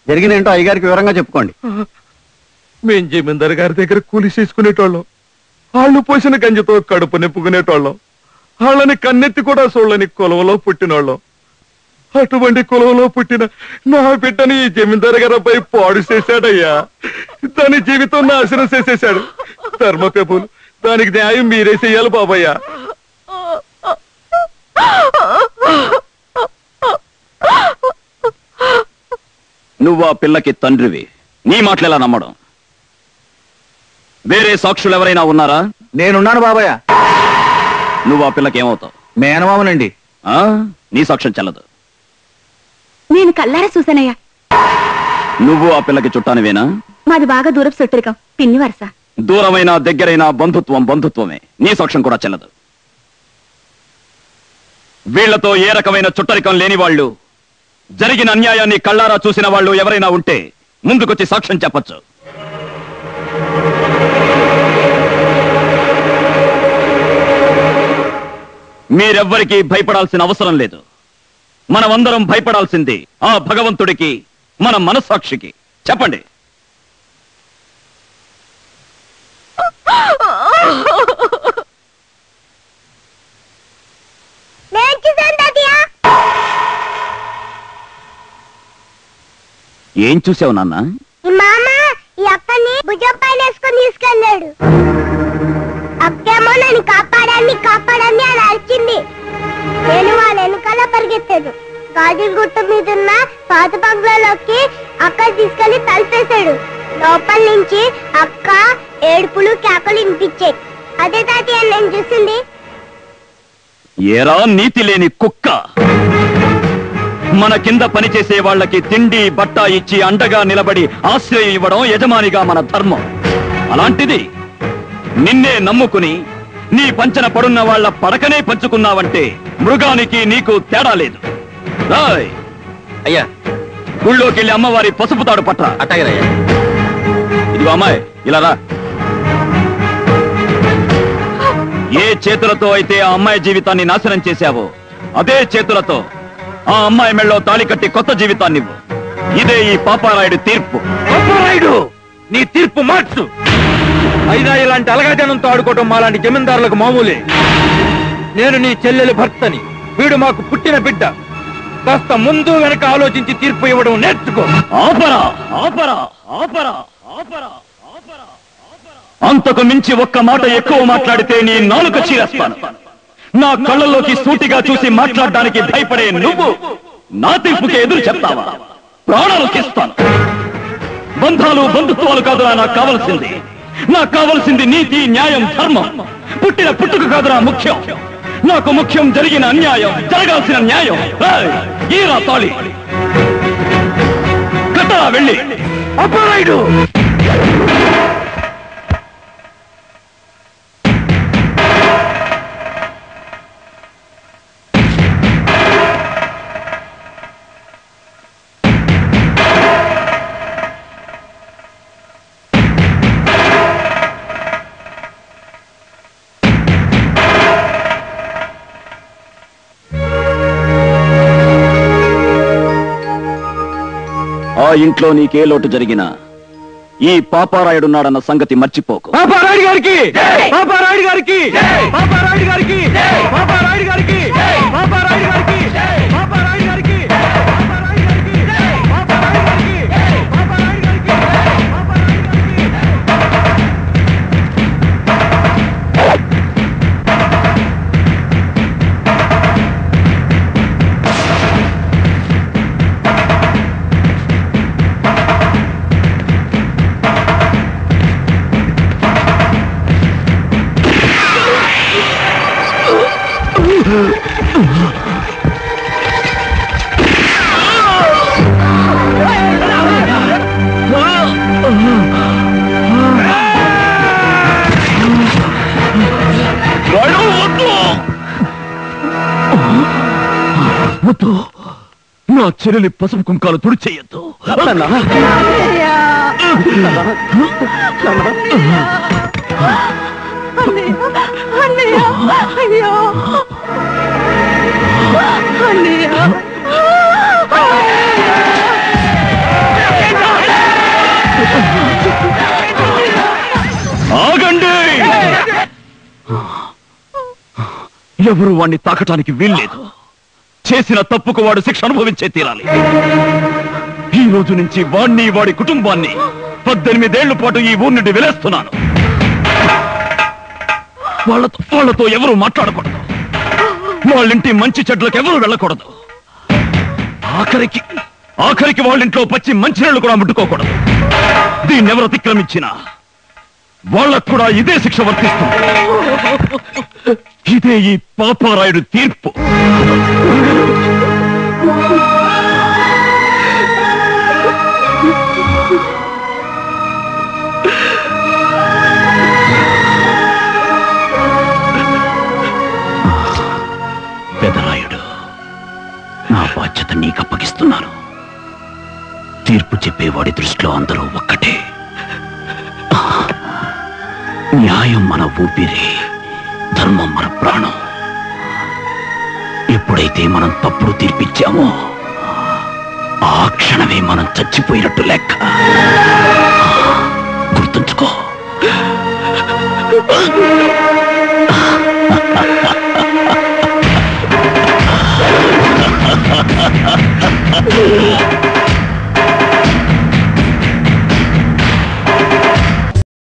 జరిగినేంటో అయ్యగారికి వివరంగా చెప్పుకోండి. మేం జమీందారు గారి దగ్గర కూలి చేసుకునేటోళ్ళం. వాళ్ళు పోసిన గంజితో కడుపు నింపుకునేటోళ్ళం. వాళ్ళని కన్నెత్తి కూడా చూడని కులంలో పుట్టినోళ్ళం. అటువంటి కులంలో పుట్టిన నా బిడ్డని ఈ జమీందారు గారి అబ్బాయి పాడు చేశాడయ్యా. దాని జీవితం నాశనం చేసేశాడు. ధర్మప్రభులు, దానికి న్యాయం మీరే చెయ్యాలి బాబయ్యా. నువ్వు ఆ పిల్లకి తండ్రివి, నీ మాటలేలా నమ్మడం? వేరే సాక్షులు ఎవరైనా ఉన్నారా? నేనున్నాను బాబయ్య. నువ్వు ఆ పిల్లకి ఏమవుతావు? మేనమామనండి. నీ సాక్ష్యం చెల్లదు. నేను కల్లారా చూశానయ్యా. నువ్వు ఆ పిల్లకి చుట్టానివేనా? మాది బాగా దూరపు చుట్టరికం, పిన్ని వరుస. దూరమైన దగ్గరైన బంధుత్వం బంధుత్వమే, నీ సాక్ష్యం కూడా చెల్లదు. వీళ్లతో ఏ రకమైన చుట్టరికం లేని వాళ్ళు, జరిగిన అన్యాయాన్ని కళ్ళారా చూసిన వాళ్ళు ఎవరైనా ఉంటే ముందుకొచ్చి సాక్ష్యం చెప్పచ్చు. మీరెవ్వరికీ భయపడాల్సిన అవసరం లేదు. మనమందరం భయపడాల్సింది ఆ భగవంతుడికి, మన మనస్సాక్షికి. చెప్పండి. ఏం చూసావు నాన్న? మామ ఈ అక్కని భుజం పైన వేసుకొని తీసుకెళ్ళాడు. అక్కేమో నన్ను కాపాడండి కాపాడండి అని అరిచింది. నేను వాళ్ళ వెనకాల పరిగెత్తాను. గాజుగుట్ట మీద ఉన్న పాత బంగ్లాలోకి అక్క తీసుకెళ్లి తలిపేశాడు. లోపల నుంచి అక్క ఏడుపులు కేకలు వినిపించాయి. అదే తాతయ్య నేను చూసింది. ఏరా నీతి లేని కుక్క! మన కింద పనిచేసే వాళ్ళకి తిండి బట్ట ఇచ్చి అండగా నిలబడి ఆశ్రయం ఇవ్వడం యజమానిగా మన ధర్మం. అలాంటిది నిన్నే నమ్ముకుని నీ పంచన పడున్న వాళ్ళ పడకనే పంచుకున్నావంటే మృగానికి నీకు తేడా లేదు. రాయ్ అయ్యా, గుళ్ళోకి వెళ్ళి అమ్మవారి పసుపు తాడు పట్ట. అట్టగదయ్యా. ఇదిగో అమ్మాయి, ఇలా రా. ఏ చేతులతో అయితే ఆ అమ్మాయి జీవితాన్ని నాశనం చేశావో అదే చేతులతో ఆ అమ్మాయి మెళ్ళో తాళి కట్టి కొత్త జీవితాన్ని ఇవ్వు. ఇదే ఈ పాపారాయుడు తీర్పు. పాపారాయుడు, నీ తీర్పు మార్చు. అయినా ఇలాంటి అలగాజనంతో ఆడుకోవటం మాలాంటి జమీందారులకు మామూలే. నేను నీ చెల్లెలి భర్తని, వీడు మాకు పుట్టిన బిడ్డ. కాస్త ముందు వెనక ఆలోచించి తీర్పు ఇవ్వడం నేర్చుకో. ఆపరా ఆపరా ఆపరా ఆపరా ఆపరా. అంతకు మించి ఒక్క మాట ఎక్కువ మాట్లాడితే నీ నాలుక చీరేస్తాను. నా కళ్ళల్లోకి సూటిగా చూసి మాట్లాడడానికి భయపడే నువ్వు నా తీర్పుకి ఎదురు చెప్తావా? ప్రాణాలు తీస్తాను. బంధాలు బంధుత్వాలు కాదురా నాకు కావలసింది. నాకు కావలసింది నీతి, న్యాయం, ధర్మం. పుట్టిన పుట్టుక కాదురా ముఖ్యం. నాకు ముఖ్యం జరిగిన అన్యాయం, జరగాల్సిన న్యాయం. ఈరా తాళి కట్టరా వెళ్ళి. పాపారాయుడు, ఆ ఇంట్లో నీకే లోటు జరిగినా ఈ పాపారాయుడున్నాడన్న సంగతి మర్చిపోకు. పాపారాయుడు గారికి, పాపారాయుడు గారికి, పాపారాయుడు గారికి, పాపారాయుడు గారికి, పాపారాయుడు గారికి, పాపారాయుడు గారికి, పాపారాయుడు గారికి, పాపారాయుడు గారికి, పాపారాయుడు గారికి, వద్దు, నా చెల్లెలి పసుపు కుంకాలు తుడి చెయ్యొద్దు. ఎవరు వాణ్ణి తాకటానికి వీల్లేదు. చేసిన తప్పుకు వాడు శిక్ష అనుభవించే తీరాలి. ఈ రోజు నుంచి వాణ్ణి వాడి కుటుంబాన్ని 18 ఏళ్ల పాటు ఈ ఊరి నుండి వెలేస్తున్నాను. వాళ్ళతో ఎవరు మాట్లాడకూడదు. వాళ్ళింటి మంచి చెడ్లకు ఎవరు వెళ్ళకూడదు. ఆఖరికి వాళ్ళింట్లో పచ్చి మంచినీళ్లు కూడా ముట్టుకోకూడదు. దీన్నెవరు అతిక్రమించినా వాళ్ళకు కూడా ఇదే శిక్ష వర్తిస్తుంది. ఇదే ఈ పాపారాయుడు తీర్పు. పెదరాయుడు, నా బాధ్యత నీకు అప్పగిస్తున్నాను. తీర్పు చెప్పేవాడి దృష్టిలో అందరూ ఒక్కటే. న్యాయం మన ఊపిరి, ధర్మం మన ప్రాణం. ఎప్పుడైతే మనం తప్పుడు తీర్పిచ్చామో ఆ క్షణమే మనం చచ్చిపోయినట్టు లెక్క.